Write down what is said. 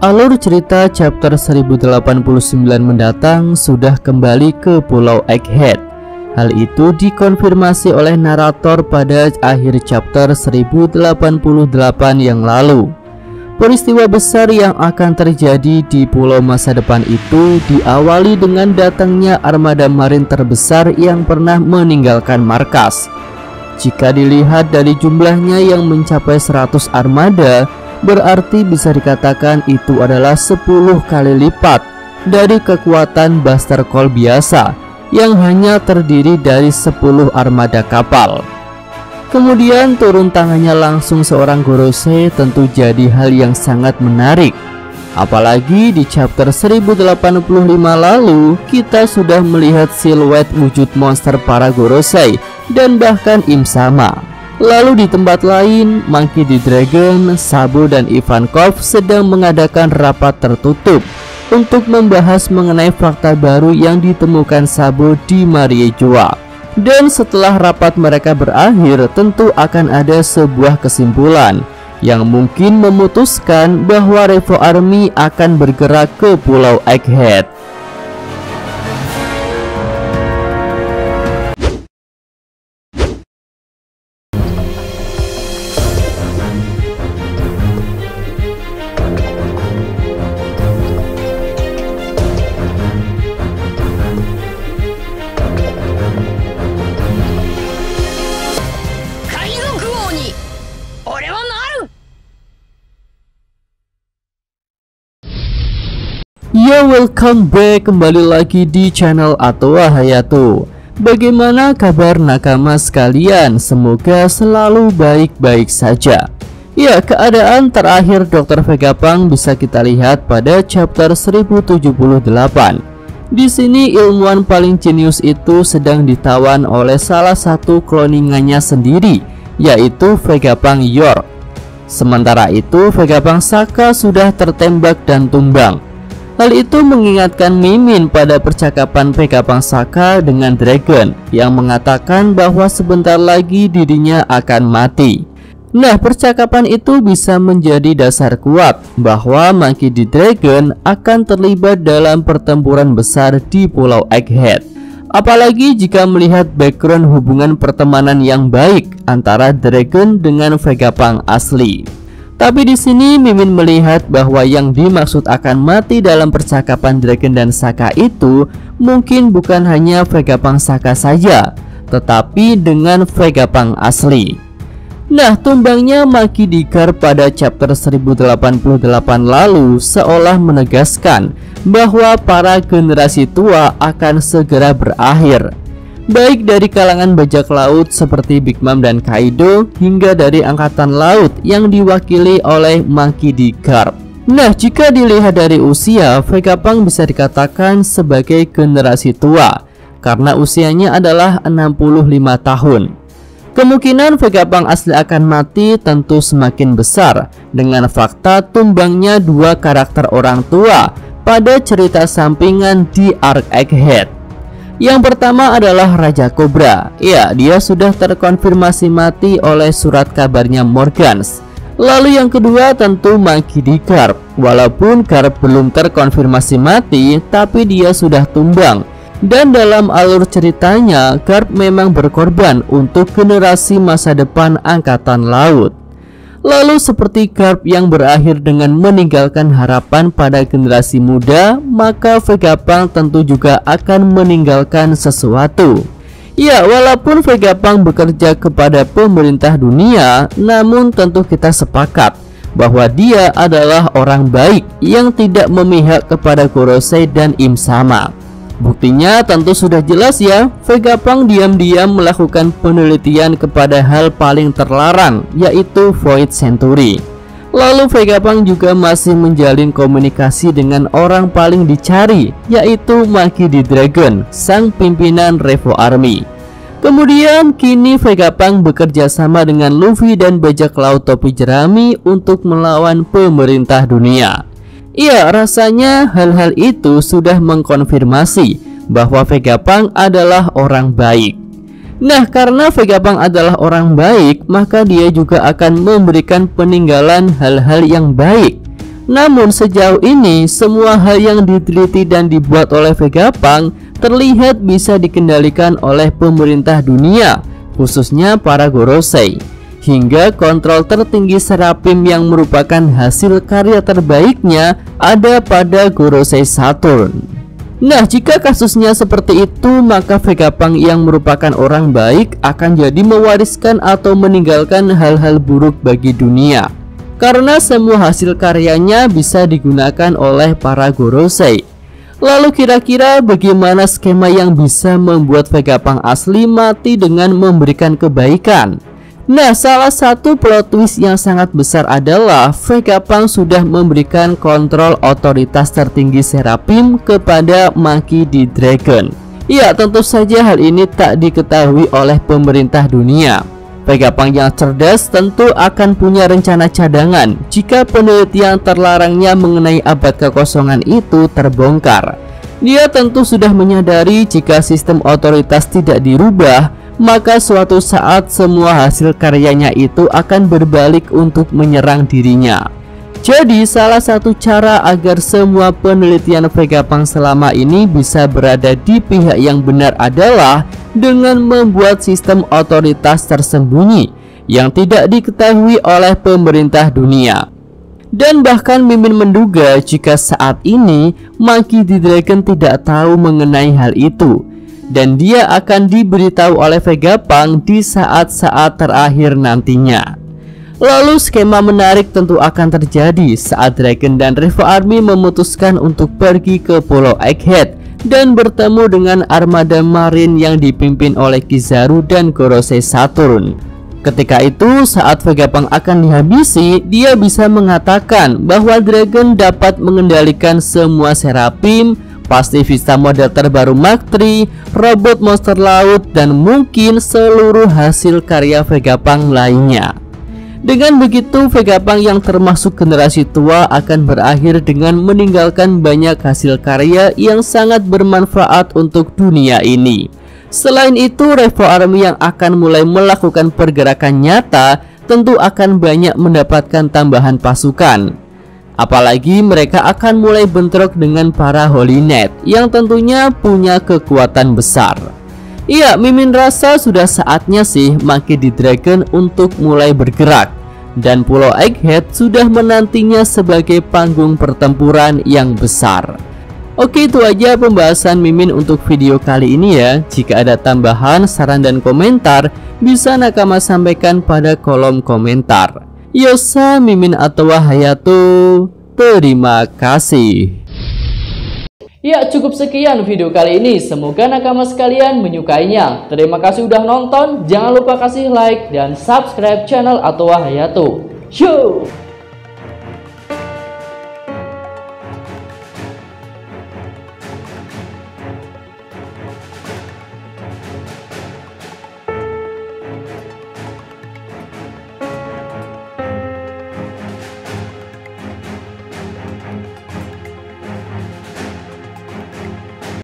Alur cerita chapter 1089 mendatang sudah kembali ke Pulau Egghead. Hal itu dikonfirmasi oleh narator pada akhir chapter 1088 yang lalu. Peristiwa besar yang akan terjadi di pulau masa depan itu diawali dengan datangnya armada marin terbesar yang pernah meninggalkan markas. Jika dilihat dari jumlahnya yang mencapai 100 armada, berarti bisa dikatakan itu adalah 10 kali lipat dari kekuatan Buster Call biasa yang hanya terdiri dari 10 armada kapal. Kemudian turun tangannya langsung seorang Gorosei tentu jadi hal yang sangat menarik. Apalagi di chapter 1085 lalu kita sudah melihat siluet wujud monster para Gorosei dan bahkan Im Sama. Lalu di tempat lain, Monkey D. Dragon, Sabo dan Ivankov sedang mengadakan rapat tertutup untuk membahas mengenai fakta baru yang ditemukan Sabo di Mariejoa. Dan setelah rapat mereka berakhir, tentu akan ada sebuah kesimpulan yang mungkin memutuskan bahwa Revo Army akan bergerak ke Pulau Egghead. Ya, welcome back, kembali lagi di channel Atoa Hayato. Bagaimana kabar nakama sekalian? Semoga selalu baik-baik saja. Ya, keadaan terakhir Dr. Vegapunk bisa kita lihat pada chapter 1078. Di sini ilmuwan paling jenius itu sedang ditawan oleh salah satu kloningannya sendiri, yaitu Vegapunk York. Sementara itu Vegapunk Saka sudah tertembak dan tumbang. Hal itu mengingatkan Mimin pada percakapan Vegapunk Saka dengan Dragon yang mengatakan bahwa sebentar lagi dirinya akan mati. Nah, percakapan itu bisa menjadi dasar kuat bahwa Monkey D. Dragon akan terlibat dalam pertempuran besar di Pulau Egghead. Apalagi jika melihat background hubungan pertemanan yang baik antara Dragon dengan Vegapunk asli. Tapi di sini Mimin melihat bahwa yang dimaksud akan mati dalam percakapan Dragon dan Saka itu mungkin bukan hanya Vegapunk Saka saja, tetapi dengan Vegapunk asli. Nah, tumbangnya Monkey D. Garp pada chapter 1088 lalu seolah menegaskan bahwa para generasi tua akan segera berakhir, baik dari kalangan bajak laut seperti Big Mom dan Kaido hingga dari angkatan laut yang diwakili oleh Monkey D. Garp. Nah, jika dilihat dari usia, Vegapunk bisa dikatakan sebagai generasi tua karena usianya adalah 65 tahun. Kemungkinan Vegapunk asli akan mati tentu semakin besar dengan fakta tumbangnya dua karakter orang tua pada cerita sampingan di Arc Egghead. Yang pertama adalah Raja Cobra. Ya, dia sudah terkonfirmasi mati oleh surat kabarnya Morgans. Lalu yang kedua tentu Monkey D. Garp. Walaupun Garp belum terkonfirmasi mati, tapi dia sudah tumbang. Dan dalam alur ceritanya, Garp memang berkorban untuk generasi masa depan angkatan laut. Lalu seperti Garp yang berakhir dengan meninggalkan harapan pada generasi muda, maka Vegapunk tentu juga akan meninggalkan sesuatu. Ya, walaupun Vegapunk bekerja kepada pemerintah dunia, namun tentu kita sepakat bahwa dia adalah orang baik yang tidak memihak kepada Gorosei dan Im Sama. Buktinya tentu sudah jelas ya, Vegapunk diam-diam melakukan penelitian kepada hal paling terlarang, yaitu Void Century. Lalu Vegapunk juga masih menjalin komunikasi dengan orang paling dicari, yaitu Monkey D. Dragon, sang pimpinan Revo Army. Kemudian kini Vegapunk bekerja sama dengan Luffy dan bajak laut topi jerami untuk melawan pemerintah dunia. Iya, rasanya hal-hal itu sudah mengkonfirmasi bahwa Vegapunk adalah orang baik. Nah, karena Vegapunk adalah orang baik, maka dia juga akan memberikan peninggalan hal-hal yang baik. Namun sejauh ini semua hal yang diteliti dan dibuat oleh Vegapunk terlihat bisa dikendalikan oleh pemerintah dunia, khususnya para Gorosei. Hingga kontrol tertinggi Serapim yang merupakan hasil karya terbaiknya ada pada Gorosei Saturn. Nah, jika kasusnya seperti itu, maka Vegapunk yang merupakan orang baik akan jadi mewariskan atau meninggalkan hal-hal buruk bagi dunia, karena semua hasil karyanya bisa digunakan oleh para Gorosei. Lalu kira-kira bagaimana skema yang bisa membuat Vegapunk asli mati dengan memberikan kebaikan? Nah, salah satu plot twist yang sangat besar adalah Vegapunk sudah memberikan kontrol otoritas tertinggi Serapim kepada Monkey D. Dragon. Ya, tentu saja hal ini tak diketahui oleh pemerintah dunia. Vegapunk yang cerdas tentu akan punya rencana cadangan jika penelitian terlarangnya mengenai abad kekosongan itu terbongkar. Dia tentu sudah menyadari jika sistem otoritas tidak dirubah, maka suatu saat semua hasil karyanya itu akan berbalik untuk menyerang dirinya. Jadi salah satu cara agar semua penelitian Vegapunk selama ini bisa berada di pihak yang benar adalah dengan membuat sistem otoritas tersembunyi yang tidak diketahui oleh pemerintah dunia. Dan bahkan Mimin menduga jika saat ini Monkey D. Dragon tidak tahu mengenai hal itu, dan dia akan diberitahu oleh Vegapunk di saat-saat terakhir nantinya. Lalu skema menarik tentu akan terjadi saat Dragon dan Revo Army memutuskan untuk pergi ke Pulau Egghead dan bertemu dengan armada marin yang dipimpin oleh Kizaru dan Gorosei Saturn. Ketika itu, saat Vegapunk akan dihabisi, dia bisa mengatakan bahwa Dragon dapat mengendalikan semua Serapim, pasti Vista model terbaru Mark III, robot monster laut, dan mungkin seluruh hasil karya Vegapunk lainnya. Dengan begitu, Vegapunk yang termasuk generasi tua akan berakhir dengan meninggalkan banyak hasil karya yang sangat bermanfaat untuk dunia ini. Selain itu, Revo Army yang akan mulai melakukan pergerakan nyata tentu akan banyak mendapatkan tambahan pasukan. Apalagi mereka akan mulai bentrok dengan para Holy Knight yang tentunya punya kekuatan besar. Iya, Mimin rasa sudah saatnya sih Monkey D. Dragon untuk mulai bergerak, dan Pulau Egghead sudah menantinya sebagai panggung pertempuran yang besar. Oke, itu aja pembahasan Mimin untuk video kali ini ya. Jika ada tambahan, saran, dan komentar, bisa Nakama sampaikan pada kolom komentar. Yosa, Mimin atau Hayato, terima kasih. Ya, cukup sekian video kali ini. Semoga Nakama sekalian menyukainya. Terima kasih udah nonton. Jangan lupa kasih like dan subscribe channel Atowa Hayato. Show!